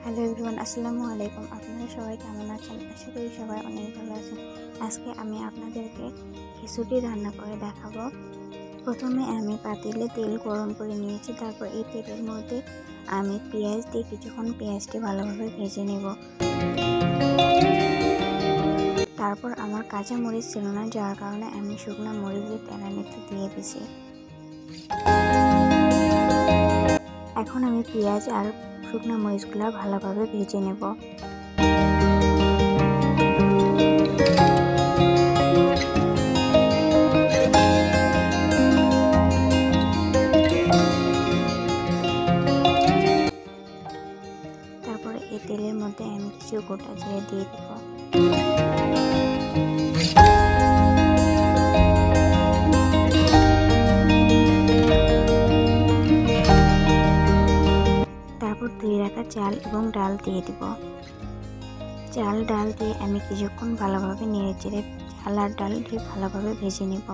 Hello everyone, আসসালামু আলাইকুম। আপনারা সবাই কেমন আছেন? আশা করি সবাই অনেক ভালো আছেন। আজকে আমি আপনাদেরকে খিচুড়ি রান্না করে দেখাবো। প্রথমে আমি পাতিলে তেল গরম করে নিয়েছি। তারপর এই তেলের মধ্যে আমি পেঁয়াজ দিয়ে কিছুক্ষণ পেঁয়াজটি ভালোভাবে ভেজে নেব। তারপর আমার কাঁচা মরিচ ছিল না, যার কারণে আমি শুকনো মরিচের তেলানিতে দিয়ে দিছি। এখন আমি পেঁয়াজ আর শুকনো মরিচগুলো ভালোভাবে ভেজে নেব। তারপরে এই তেলের মধ্যে আমি কিছু গোটা জিরে দিয়ে দেব। তারপর ধুয়ে রাখা চাল এবং ডাল দিয়ে দিব। চাল ডাল দিয়ে আমি কিছুক্ষণ ভালোভাবে নেড়ে চেড়ে চাল আর ডাল দিয়ে ভালোভাবে ভেজে নেব।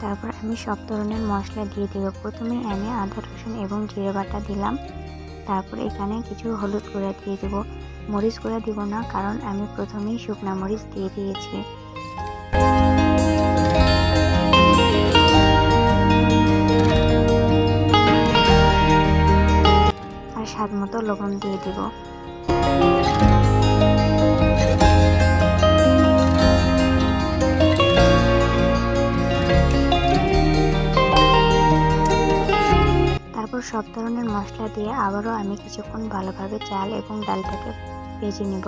তারপর আমি সব ধরনের মশলা দিয়ে দেব। প্রথমে আমি আদা রসুন এবং জিরে বাটা দিলাম। তারপর এখানে কিছু হলুদ গুঁড়া দিয়ে দেব। মরিচ গুঁড়া দিব না, কারণ আমি প্রথমেই শুকনা মরিচ দিয়ে দিয়েছি। আর স্বাদ মতো লবণ দিয়ে দেব। তারপর সব ধরনের মশলা দিয়ে আবারও আমি কিছুক্ষণ ভালোভাবে চাল এবং ডালটাকে ভেজে নেব।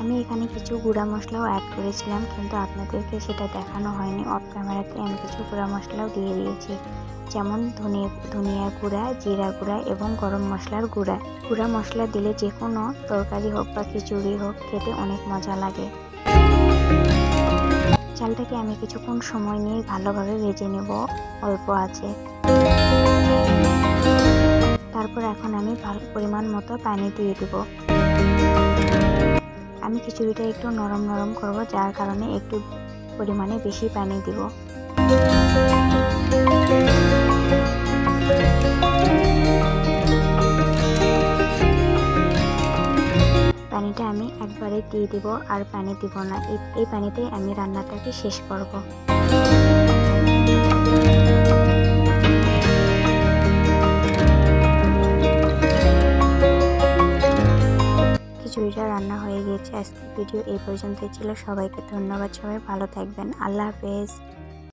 আমি এখানে কিছু গুঁড়া মশলাও অ্যাড করেছিলাম, কিন্তু আপনাদেরকে সেটা দেখানো হয়নি। অফ ক্যামেরাতে আমি কিছু গুঁড়া মশলাও দিয়ে দিয়েছি, যেমন ধনিয়া গুঁড়া, জিরা গুঁড়া এবং গরম মশলার গুঁড়া। গুঁড়া মশলা দিলে যে কোনো তরকারি হোক বা খিচুড়ি হোক, খেতে অনেক মজা লাগে। চালটাকে আমি কিছুক্ষণ সময় নিয়ে ভালোভাবে ভেজে নেব অল্প আছে। তারপর এখন আমি পরিমাণ মতো পানি দিয়ে দেব। আমি খিচুড়িটা একটু নরম নরম করব, যার কারণে একটু পরিমাণে বেশি পানি দিব। পানিটা আমি একবারে দিয়ে দিব, আর পানি দিব না। এই পানিতেই আমি রান্নাটাকে শেষ করব। খিচুড়িটা রান্না হয়ে গিয়েছে। আজকের ভিডিও এই পর্যন্তই ছিল। সবাইকে ধন্যবাদ। সবাই ভালো থাকবেন। আল্লাহ হাফেজ।